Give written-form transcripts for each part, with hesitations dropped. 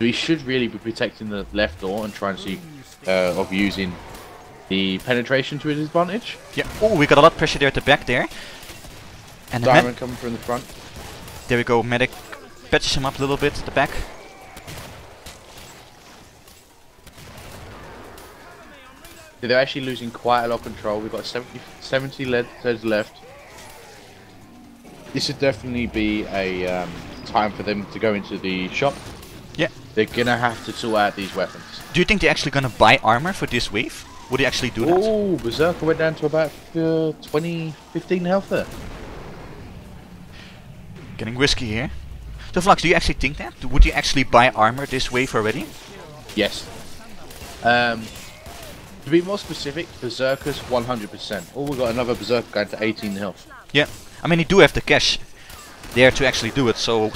We should really be protecting the left door and trying to see of using the penetration to his advantage. Yeah. Oh, we got a lot of pressure there at the back there. And the Diamond coming from the front. there we go. Medic patches him up a little bit at the back. They're actually losing quite a lot of control. We've got 70 leads left. This would definitely be a time for them to go into the shop. Yeah. They're gonna have to sort out these weapons. Do you think they're actually gonna buy armor for this wave? Would they actually do that? Oh, Berserker went down to about 15 health there. Getting risky here. So Flux, do you actually think that? Would you actually buy armor this wave already? Yes. To be more specific, Berserkers 100%. Oh, we got another Berserker going to 18 health. Yeah. I mean, you do have the cash there to actually do it, so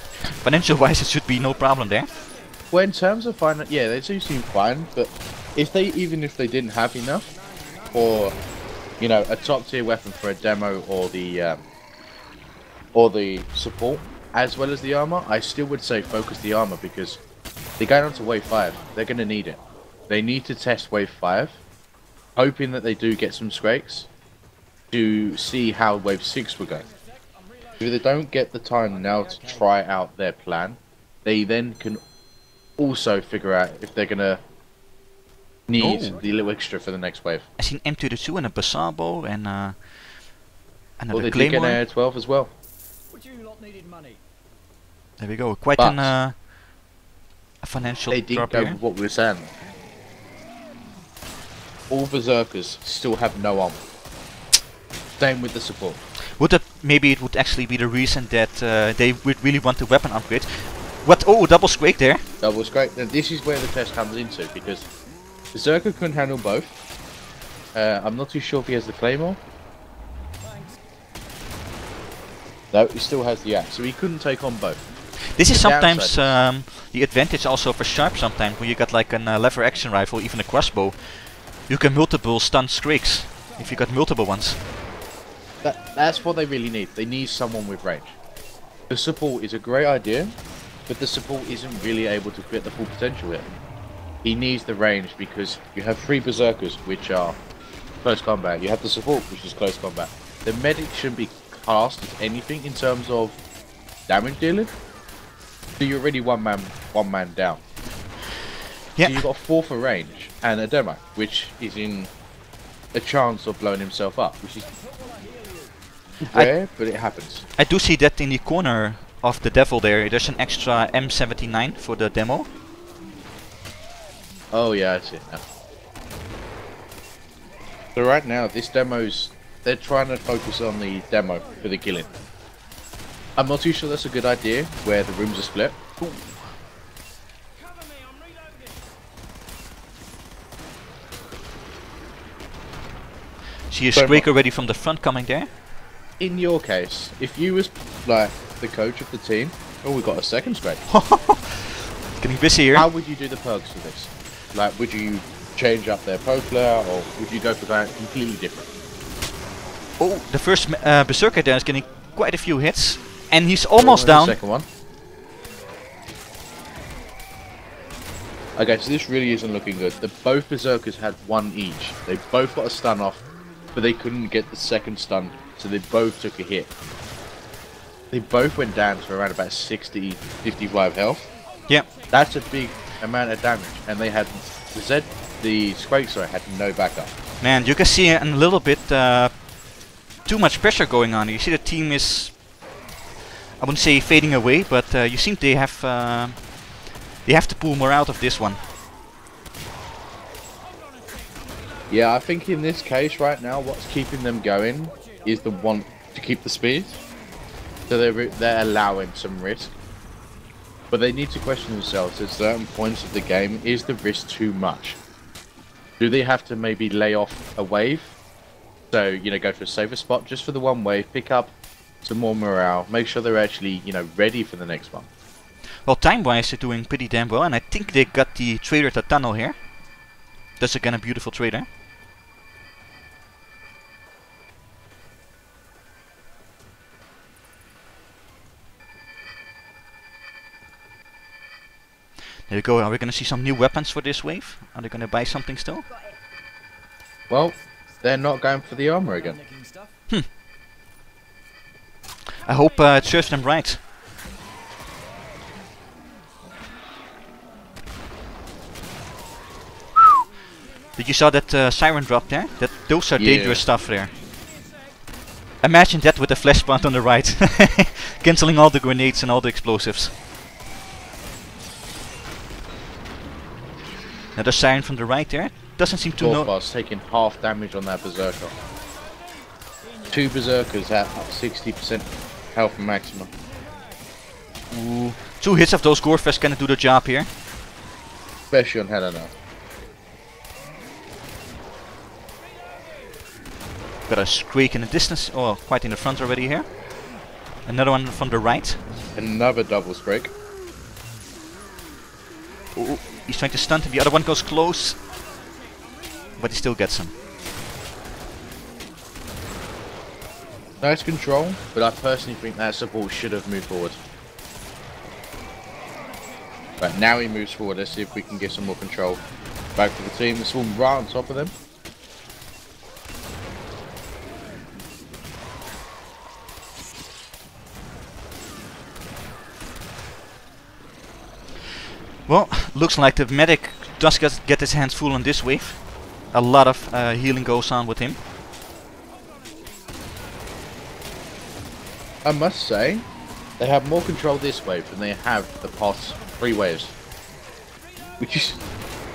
financial-wise it should be no problem there. Well, in terms of finance, yeah, they do seem fine, but even if they didn't have enough for, you know, a top tier weapon for a demo or the support as well as the armor, I still would say focus the armor because they're going on to wave 5. They're going to need it. They need to test wave 5, hoping that they do get some scrakes to see how wave 6 will go. If they don't get the time now to try out their plan, they then can also figure out if they're gonna need the little extra for the next wave. I seen M22 and a Bazaar bow and another Well, they did Claymore. get an AR-12 as well. There we go. Quite But a financial they did drop go here. with what we were saying. All Berserkers still have no armor. Same with the support. Would that maybe it would actually be the reason that they would really want the weapon upgrade? What? Oh, double squake there. Double scrape. Now this is where the test comes into because Berserker couldn't handle both. I'm not too sure if he has the Claymore. No, he still has the axe, so he couldn't take on both. This is The sometimes downside the advantage also for Sharp sometimes when you got like a lever action rifle, even a crossbow. You can multiple stun streaks if you got multiple ones. That's what they really need. They need someone with range. The support is a great idea, but the support isn't really able to fit the full potential yet. He needs the range because you have 3 Berserkers, which are close combat. You have the support, which is close combat. The medic shouldn't be classed as anything in terms of damage dealing. So you're already one man down. Yeah. So you've got 4 for range and a demo, which is in a chance of blowing himself up, which is rare, but it happens. I do see that in the corner of the devil there. There's an extra M79 for the demo. Oh yeah, I see it now. So right now, this demo's... They're trying to focus on the demo for the killing. I'm not too sure that's a good idea, where the rooms are split. Ooh. See a streak already from the front coming there. In your case, if you was like the coach of the team... Oh, we got a second straight. Getting busy here. How would you do the perks for this? Like, would you change up their poke layer, or would you go for something completely different? Oh, the first Berserker there is getting quite a few hits. And he's almost down. The second one. Okay, so this really isn't looking good. Both Berserkers had 1 each. They both got a stun off, but they couldn't get the second stun, so they both took a hit. They both went down to around about 60, 55 health. Yeah. That's a big amount of damage, and they had the Scrake, sorry, had no backup. Man, you can see a little bit too much pressure going on. You see the team is, I wouldn't say fading away, but you think they have to pull more out of this one. Yeah, I think in this case right now, what's keeping them going is the want to keep the speed. So they're allowing some risk. But they need to question themselves at certain points of the game, is the risk too much? Do they have to maybe lay off a wave? So, you know, go for a safer spot just for the one wave, pick up some more morale, make sure they're actually, you know, ready for the next one. Well, time-wise they're doing pretty damn well, and I think they got the trader at the tunnel here. That's again a beautiful trader. There you go. Are we gonna see some new weapons for this wave? Are they gonna buy something still? Well, they're not going for the armor again. I hope it serves them right. Did you saw that siren drop there? Those are dangerous stuff there. Imagine that with a flashpoint on the right, cancelling all the grenades and all the explosives. Another siren from the right there. Doesn't seem to know. Taking half damage on that berserker. 2 berserkers at 60% health maximum. Ooh. 2 hits of those Gorefest gonna do the job here. Especially on Helena. Got a Squeak in the distance, oh, quite in the front already here. Another one from the right. Another double Squeak. Ooh, he's trying to stunt him, the other one goes close. But he still gets him. Nice control, but I personally think that support should have moved forward. Right, now he moves forward, let's see if we can get some more control back to the team. This one right on top of them. Well, looks like the medic does get his hands full on this wave. A lot of healing goes on with him. I must say, they have more control this wave than they have the past 3 waves. Which is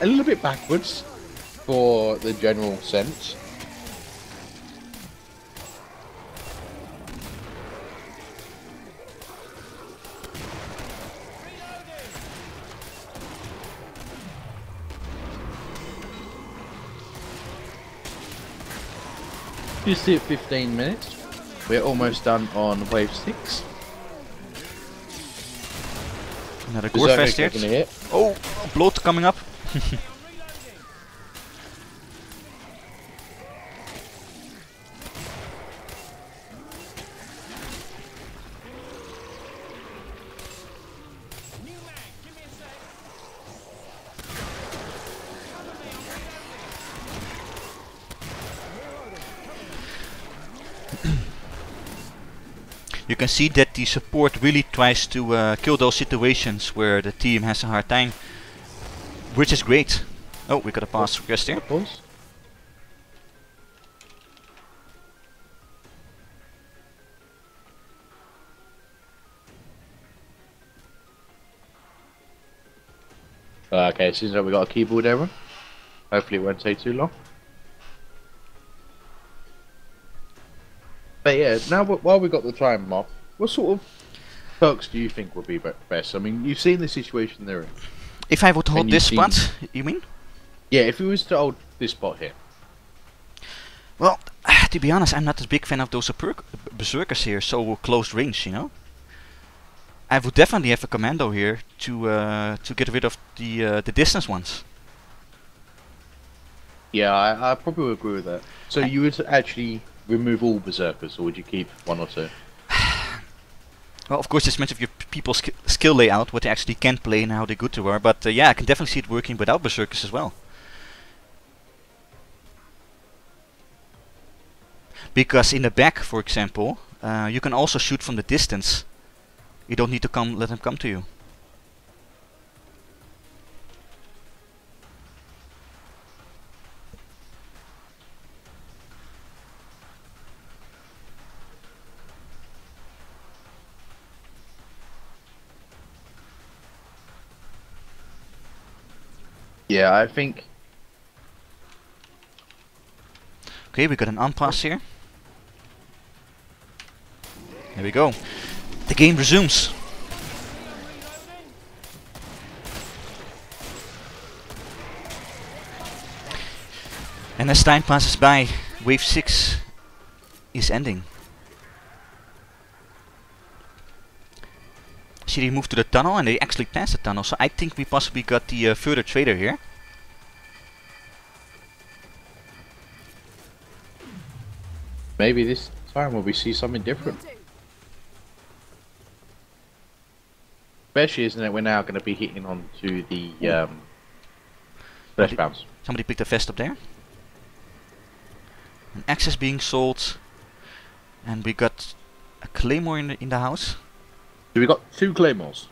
a little bit backwards for the general sense. You see it 15 minutes. We're almost done on wave 6. Another Gorefest here. Oh, bloat coming up. You can see that the support really tries to kill those situations where the team has a hard time, which is great. Oh, we got a pass request here. Okay, seems like we got a keyboard error. Hopefully it won't take too long. But yeah, now while we got the time off, what sort of perks do you think would be best? I mean, you've seen the situation they're in. If I would hold this spot, you mean? Yeah, if we was to hold this spot here. Well, to be honest, I'm not a big fan of those berserkers here, so close range, you know. I would definitely have a commando here to get rid of the distance ones. Yeah, I probably would agree with that. So you would actually remove all berserkers, or would you keep 1 or 2? Well, of course, it's a matter of your people's skill layout, what they actually can play and how they good to are. But yeah, I can definitely see it working without berserkers as well. Because in the back, for example, you can also shoot from the distance. You don't need to let them come to you. Yeah, I think. Okay, we got an on-pass here. There we go. The game resumes. And as time passes by, wave 6 is ending. See, they moved to the tunnel and they actually passed the tunnel, so I think we possibly got the further trader here. Maybe this time will we see something different. especially isn't it? We're now going to be hitting onto the flesh bounce. Somebody picked a vest up there. An axe is being sold, and we got a claymore in the house. So we got 2 claymores.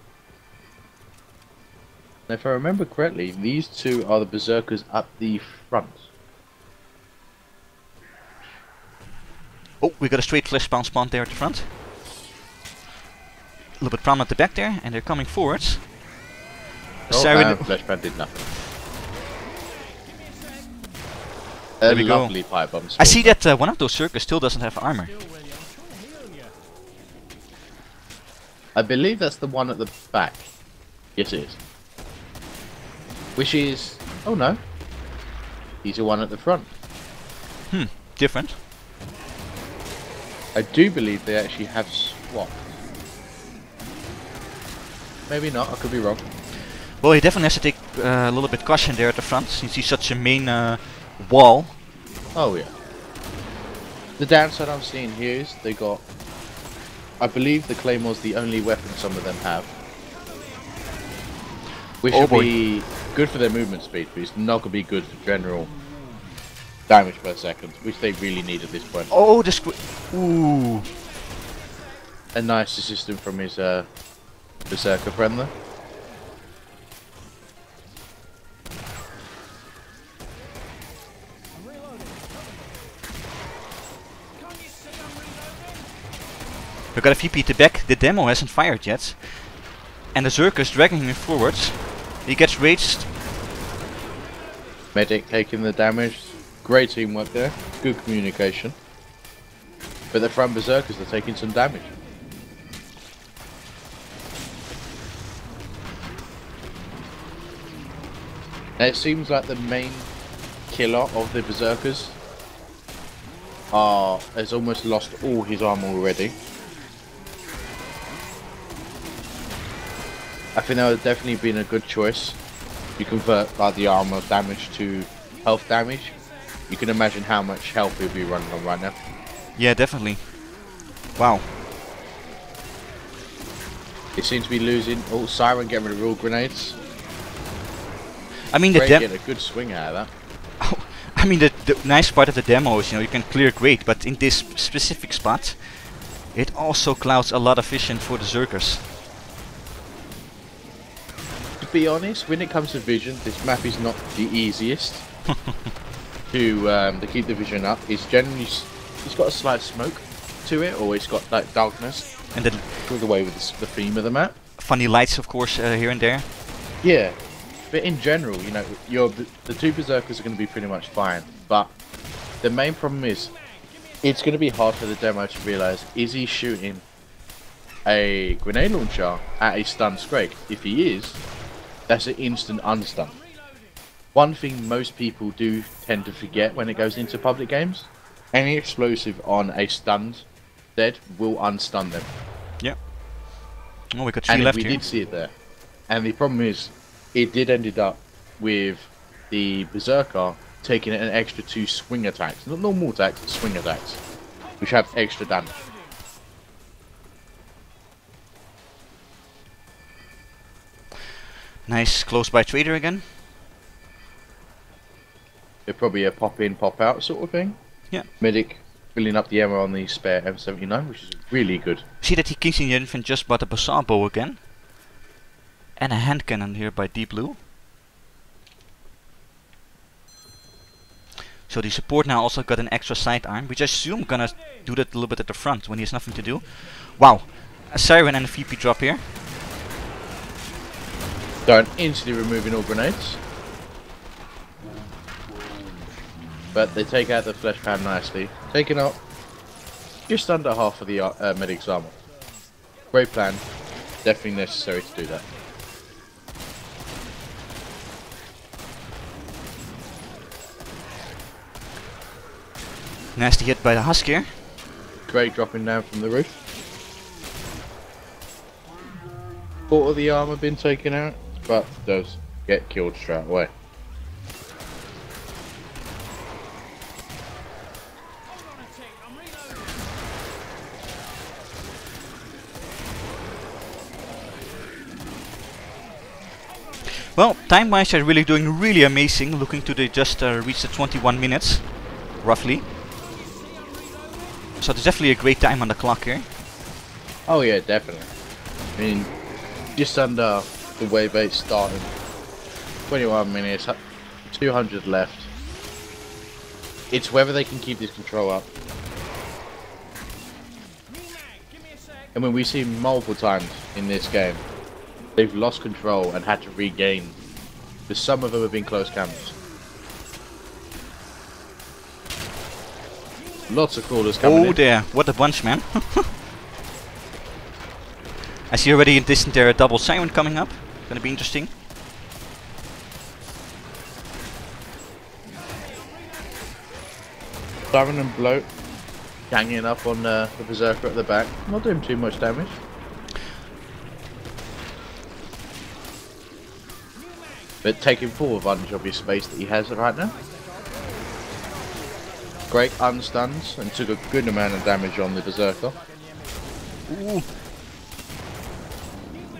Now, if I remember correctly, these 2 are the berserkers up the front. Oh, we got a straight flesh bounce spawn there at the front. A little bit problem at the back there, and they're coming forwards. Flesh bounce did nothing. There we go. Lovely pipe bomb. I see that one of those circus still doesn't have armor. I believe that's the one at the back. Yes, it is. Which is... Oh no. He's the one at the front. Different. I do believe they actually have swapped. Maybe not, I could be wrong. Well, he definitely has to take a little bit caution there at the front, since he's such a main wall. Oh yeah. The downside I'm seeing here is they got... I believe the Claymore's the only weapon some of them have. Which would be good for their movement speed, but it's not going to be good for general damage per second, which they really need at this point. Oh, the ooh. A nice assistant from his berserker friend there. We've got a VP at the back, the demo hasn't fired yet. And the circus dragging him forwards. He gets raged. Medic taking the damage. Great teamwork there. Good communication. But the front berserkers are taking some damage. Now it seems like the main killer of the berserkers has almost lost all his armor already. I think that would definitely been a good choice. You convert like the armor damage to health damage. You can imagine how much health he'll be running on right now. Yeah, definitely. Wow. It seems to be losing. Oh, Siren getting rid of all grenades. I mean, Great getting a good swing out of that. Oh, I mean, the nice part of the demo is, you know, you can clear great, but in this specific spot, it also clouds a lot of vision for the Zerkers. To be honest, when it comes to vision, this map is not the easiest to keep the vision up. It's generally it's got a slight smoke to it, or it's got like darkness. And then goes away with the theme of the map. Funny lights, of course, here and there. Yeah, but in general, you know, the 2 berserkers are going to be pretty much fine. But the main problem is, it's going to be hard for the demo to realize: is he shooting a grenade launcher at a stun Scrake? If he is, that's an instant unstun. One thing most people do tend to forget when it goes into public games: any explosive on a stunned dead will unstun them. Yeah. Oh, we got 3 left we here. did see it there. And the problem is, it did ended up with the berserker taking an extra 2 swing attacks, not normal attacks, but swing attacks, which have extra damage. Nice close by trader again. They're probably a pop in, pop out sort of thing. Yeah. Medic filling up the ammo on the spare M79, which is really good. See that he Kings in the Infant just bought a bazaar bow again. And a hand cannon here by Deep Blue. So the support now also got an extra sidearm, which I assume gonna do that a little bit at the front when he has nothing to do. Wow, a Siren and a VP drop here. Don't instantly removing all grenades. But they take out the flesh pan nicely, taking out just under half of the medic's armor. Great plan, definitely necessary to do that. Nasty hit by the husk here. Great dropping down from the roof. Quarter of the armor been taken out, but does get killed straight away. Well, time-wise, they're really doing really amazing. Looking to they just reach the 21 minutes, roughly. So there's definitely a great time on the clock here. Oh yeah, definitely. I mean, just under the wave 8 starting. 21 minutes, 200 left. It's whether they can keep this control up. And when we see multiple times in this game, they've lost control and had to regain. Because some of them have been close camps. Lots of crawlers coming in. Oh there, what a bunch, man. I see already in distance there a double siren coming up. Gonna be interesting. Siren and Bloat ganging up on the Berserker at the back. Not doing too much damage. But taking full advantage of his space that he has right now. Great unstuns and took a good amount of damage on the Berserker. Ooh.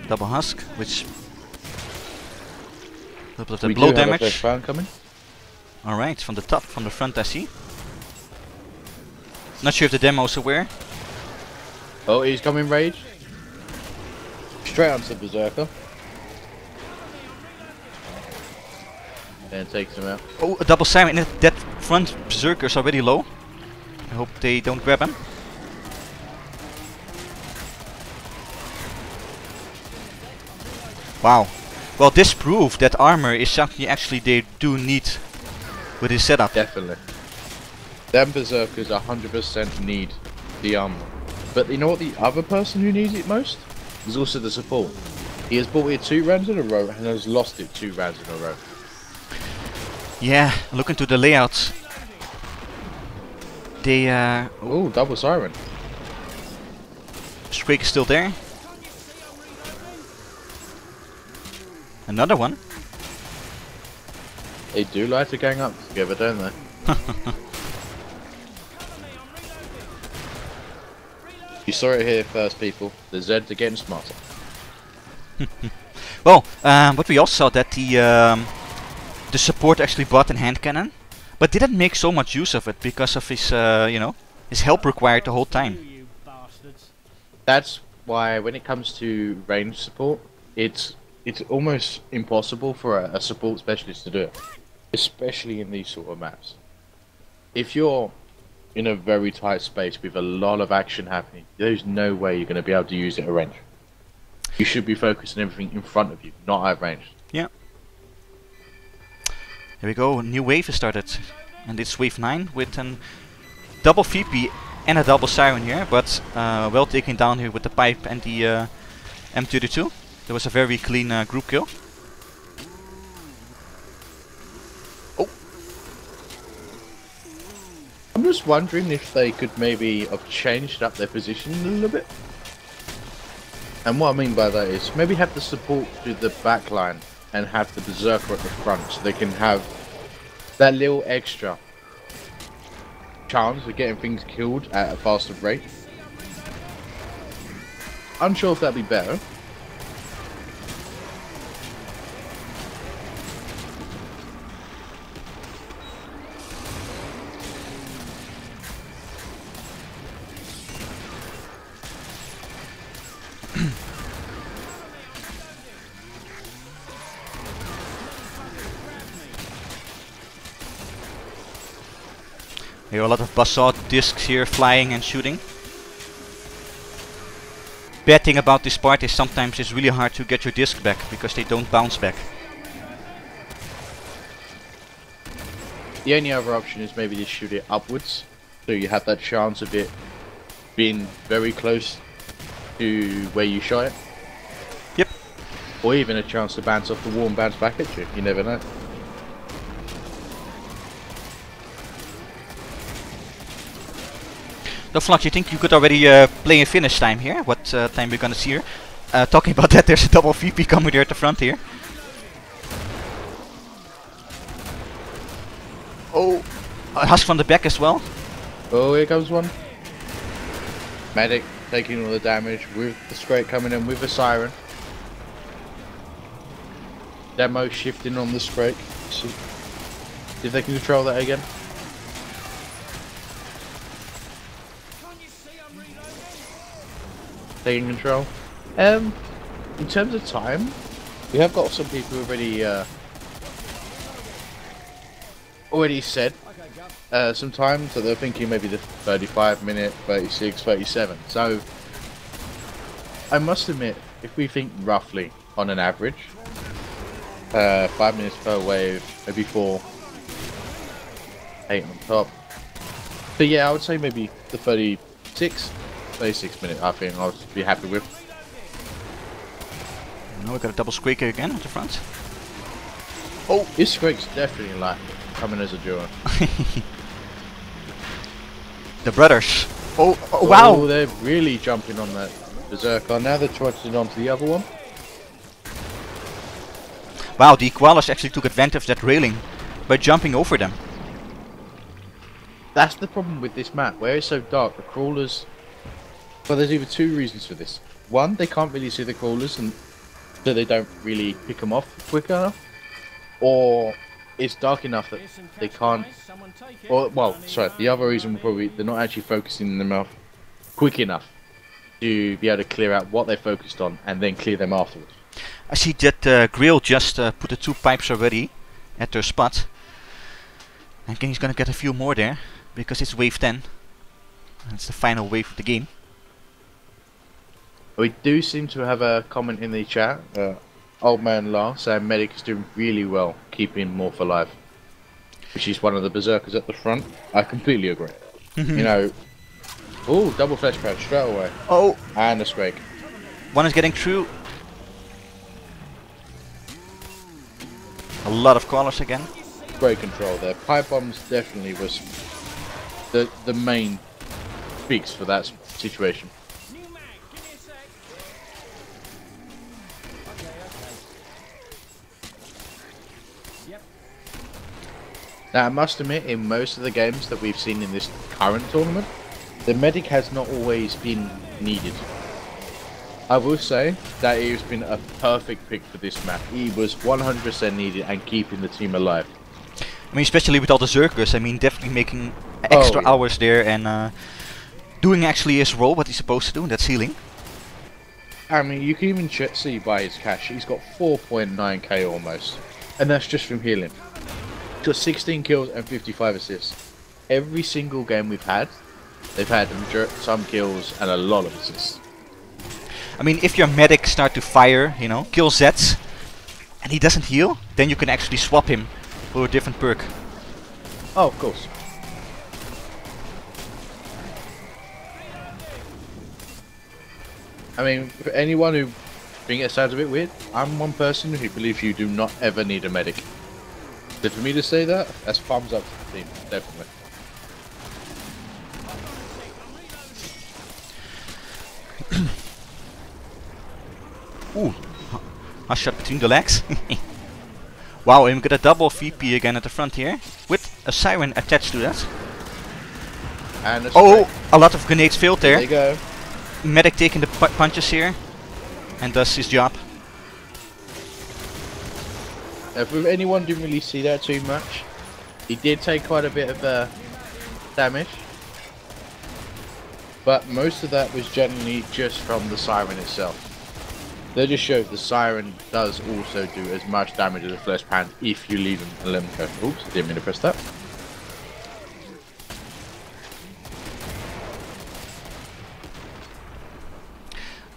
Double husk, which a little bit of the blow damage. Coming. Alright, from the top, from the front I see. Not sure if the demo's aware. Oh, he's coming rage. Straight onto the Berserker. And takes him out. Oh, a double siren. That front Berserker is already low. I hope they don't grab him. Wow. Well, this proved that armor is something actually they do need with this setup. Definitely. Them Berserkers 100% need the armor. But you know what, the other person who needs it most is also the support. He has bought it 2 rounds in a row and has lost it 2 rounds in a row. Yeah, look into the layouts. They oh, double siren. Squeak is still there. Another one. They do like to gang up together, don't they? You saw it here first, people. The Zeds are getting smarter. Well, but we also saw that the support actually bought an hand cannon, but didn't make so much use of it because of his, you know, his help required the whole time. That's why when it comes to range support, it's almost impossible for a support specialist to do it, especially in these sort of maps. If you're in a very tight space with a lot of action happening, there's no way you're going to be able to use it at range. You should be focused on everything in front of you, not at range. Yeah. Here we go, new wave has started. And it's wave 9 with a double VP and a double siren here, but well taken down here with the pipe and the M32. There was a very clean group kill. Oh! I'm just wondering if they could maybe have changed up their position a little bit. And what I mean by that is maybe have the support to the back line and have the Berserker at the front so they can have that little extra chance of getting things killed at a faster rate. Unsure if that'd be better. There are a lot of basalt discs here flying and shooting. Bad thing about this part is sometimes it's really hard to get your disc back because they don't bounce back. The only other option is maybe to shoot it upwards, so you have that chance of it being very close to where you shot it. Yep. Or even a chance to bounce off the wall and bounce back at you. You never know. So Flux, you think you could already play a finish time here? What time we're gonna see here? Talking about that, there's a double VP coming there at the front here. Oh, a husk from the back as well. Oh, here comes one. Medic taking all the damage with the Scrake coming in with the siren. demo shifting on the Scrake. See if they can control that again. Taking control. In terms of time, we have got some people already said some time, so they're thinking maybe the 35 minute, 36, 37. So I must admit, if we think roughly on an average, 5 minutes per wave, maybe 4, 8 on top. But yeah, I would say maybe the 36 minute, I think I'll be happy with. Now we got a double squeaker again at the front. Oh, this Scrake's definitely like coming as a duo. The brothers. Oh, wow! Oh, they're really jumping on that Berserker. Now they're trotting onto the other one. Wow, the Koalas actually took advantage of that railing by jumping over them. That's the problem with this map, where it's so dark, the crawlers... Well, there's either two reasons for this. One, they can't really see the crawlers, and so they don't really pick them off quick enough. Or it's dark enough that they can't... Or, well, sorry, the other reason would probably they're not actually focusing them off quick enough to be able to clear out what they're focused on and then clear them afterwards. I see that Grill just put the 2 pipes already at their spot. I think he's gonna get a few more there, because it's wave 10. It's the final wave of the game. We do seem to have a comment in the chat. Old Man La saying Medic is doing really well keeping Morph alive. Which is one of the Berserkers at the front. I completely agree. You know... Oh, double flesh crouch straight away. Oh! And a Scrake. One is getting through. A lot of callers again. Great control there. Pipe bombs definitely was the main fix for that situation. Now I must admit, in most of the games that we've seen in this current tournament, the medic has not always been needed. I will say that he has been a perfect pick for this map. He was 100% needed and keeping the team alive. I mean, especially with all the Zerkers, I mean, definitely making extra hours there and doing actually his role, what he's supposed to do, and that's healing. I mean, you can even see by his cash, he's got 4.9k almost. And that's just from healing. He's got 16 kills and 55 assists. Every single game we've had, they've had some kills and a lot of assists. I mean, if your medic start to fire, you know, kill Zeds, and he doesn't heal, then you can actually swap him for a different perk. Oh, of course. I mean, for anyone who thinks it sounds a bit weird, I'm one person who believes you do not ever need a medic. So for me to say that, that's thumbs up to the team, definitely. Ooh, a shot between the legs. Wow, and we got a double VP again at the front here, with a siren attached to that. And a lot of grenades failed there. There you go. Medic taking the punches here, and does his job. If anyone didn't really see that too much, he did take quite a bit of damage. But most of that was generally just from the siren itself. They just showed the siren does also do as much damage as a flesh pound if you leave him and let him go. Oops, didn't mean to press that.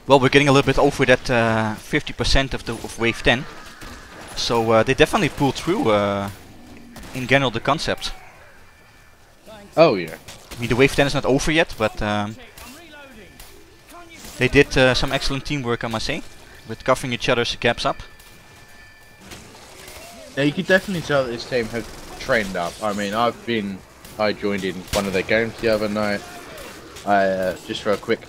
Well, we're getting a little bit over that 50% of wave 10. So they definitely pulled through in general the concept. Oh yeah. I mean, the wave 10 is not over yet, but they did some excellent teamwork, I must say, with covering each other's gaps up. Yeah, you can definitely tell that this team has trained up. I mean, I joined in one of their games the other night. Just for a quick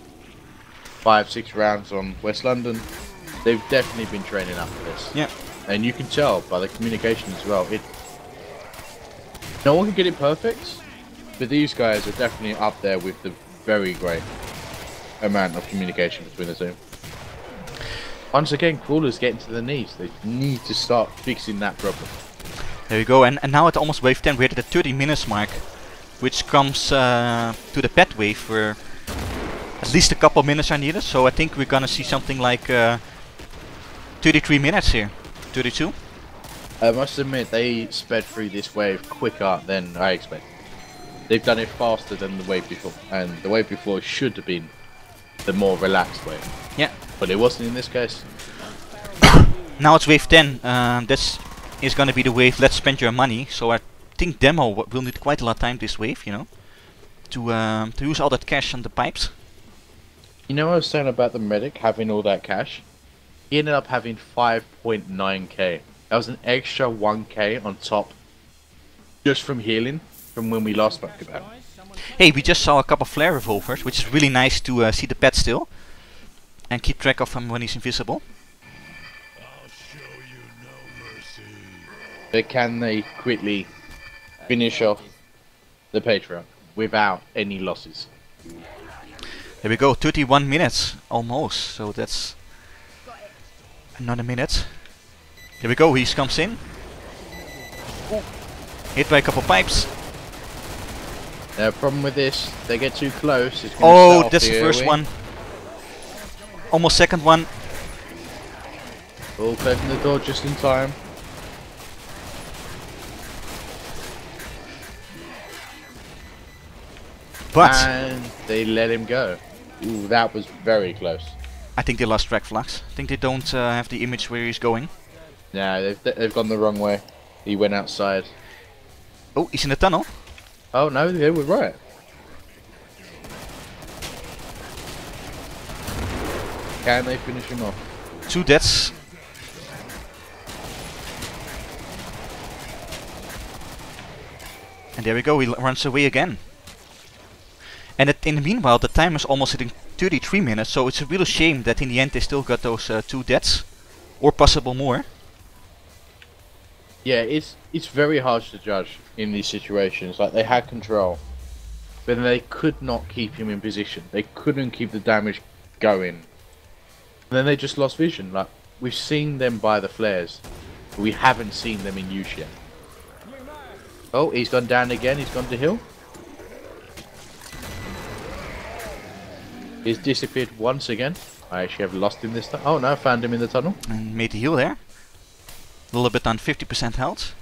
5-6 rounds on West London. They've definitely been training up for this. Yeah. And you can tell by the communication as well. No one can get it perfect, but these guys are definitely up there with the very great amount of communication between the two. Once again, crawlers getting to the knees. They need to start fixing that problem. There we go, and now at almost wave 10 we're at the 30 minutes mark, which comes to the pet wave where at least a couple minutes are needed, so I think we're gonna see something like 33 minutes here. 32? I must admit, they sped through this wave quicker than I expected. They've done it faster than the wave before, and the wave before should have been the more relaxed wave. Yeah. But it wasn't in this case. Now it's wave 10, this is gonna be the wave let's spend your money, so I think Demo will need quite a lot of time this wave, you know, to use all that cash on the pipes. You know what I was saying about the medic having all that cash? He ended up having 5.9k. That was an extra 1k on top just from healing from when we last spoke about it. Hey, we just saw a couple flare revolvers, which is really nice to see the pet still and keep track of him when he's invisible. I'll show you no mercy. But can they quickly finish off the Patriarch without any losses? There we go, 31 minutes almost, so that's another minute. There we go, he comes in. Ooh. Hit by a couple pipes. The problem with this, they get too close. It's Oh, that's the first one. Almost second one. All closing the door just in time. But And they let him go. Ooh, that was very close. I think they lost track Flux. I think they don't have the image where he's going. Nah, they've gone the wrong way. He went outside. Oh, he's in the tunnel. Oh no, they were right. Can they finish him off? 2 deaths. And there we go, he runs away again. And in the meanwhile, the time is almost hitting 33 minutes, so it's a real shame that in the end they still got those 2 deaths. Or possible more. Yeah, it's very hard to judge in these situations. Like, they had control, but they could not keep him in position. They couldn't keep the damage going. And then they just lost vision. Like, we've seen them buy the flares, but we haven't seen them in use yet. Oh, he's gone down again. He's gone to hill. He's disappeared once again. I actually have lost him this time. Oh no, found him in the tunnel. And made the heal there. A little bit on 50% health.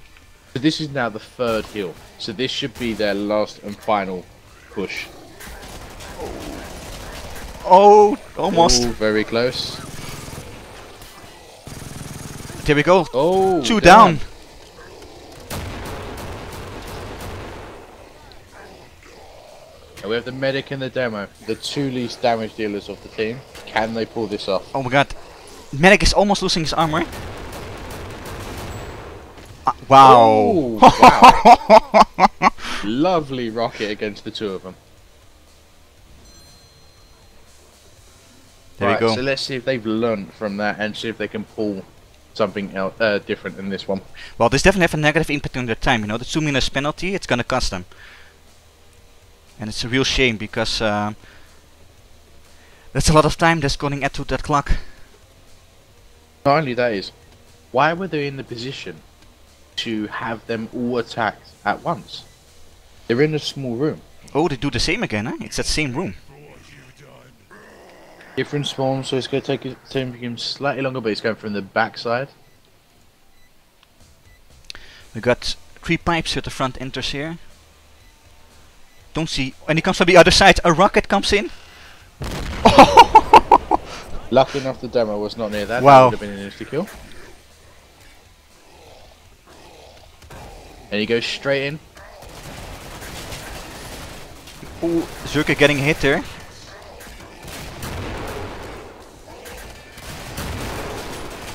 So this is now the 3rd heal. So this should be their last and final push. Oh, almost. Ooh, very close. There we go. Oh, 2 down. And we have the medic and the demo, the 2 least damage dealers of the team. Can they pull this off? Oh my god. Medic is almost losing his armor. Wow. Oh, wow. Lovely rocket against the 2 of them. There right, we go. So let's see if they've learned from that and see if they can pull something else different in this one. Well, this definitely have a negative impact on their time, you know. The 2 minutes penalty, it's gonna cost them. And it's a real shame because that's a lot of time that's going into that clock. Not only that is, why were they in the position to have them all attacked at once? They're in a small room. Oh, they do the same again, huh? It's that same room. Different spawn, so it's going to take him slightly longer, but he's going from the backside. We got 3 pipes at the front enters here. Don't see, and he comes from the other side. A rocket comes in. Lucky enough the demo was not near that. Wow. That would have been an insta-kill. And he goes straight in. Ooh, Zerker getting hit there.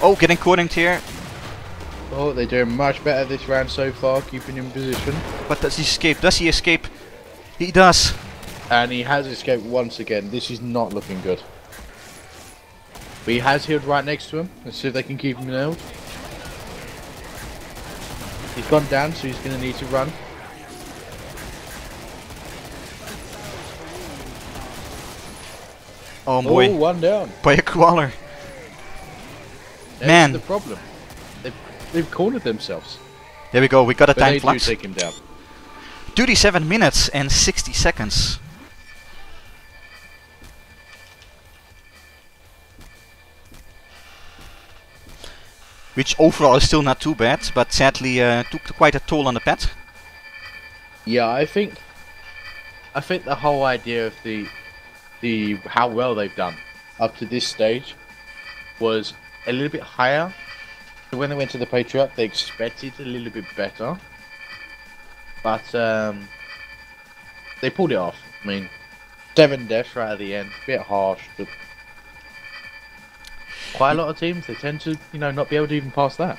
Oh, getting cornered here. Oh, they're doing much better this round so far, keeping him in position. But does he escape? Does he escape? He does. And he has escaped once again. This is not looking good. But he has healed right next to him. Let's see if they can keep him nailed. He's gone down, so he's going to need to run. Oh boy. Oh, 1 down. By a crawler. Man. That's the problem. They've cornered themselves. There we go, we got a But time they do flux. take him down. 37 minutes and 60 seconds. Which overall is still not too bad, but sadly took quite a toll on the pet. Yeah, I think the whole idea of the how well they've done up to this stage was a little bit higher. So when they went to the Patriot, they expected a little bit better, but they pulled it off. I mean, 7 deaths right at the end, bit harsh, but quite a lot of teams they tend to, you know, not be able to even pass that.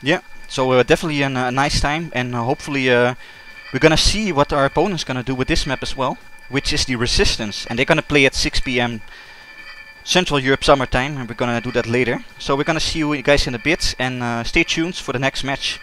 Yeah, so definitely a nice time, and hopefully we're gonna see what our opponent's gonna do with this map as well, which is the Resistance, and they're gonna play at 6 PM Central Europe summertime, and we're gonna do that later. So we're gonna see you guys in a bit, and stay tuned for the next match.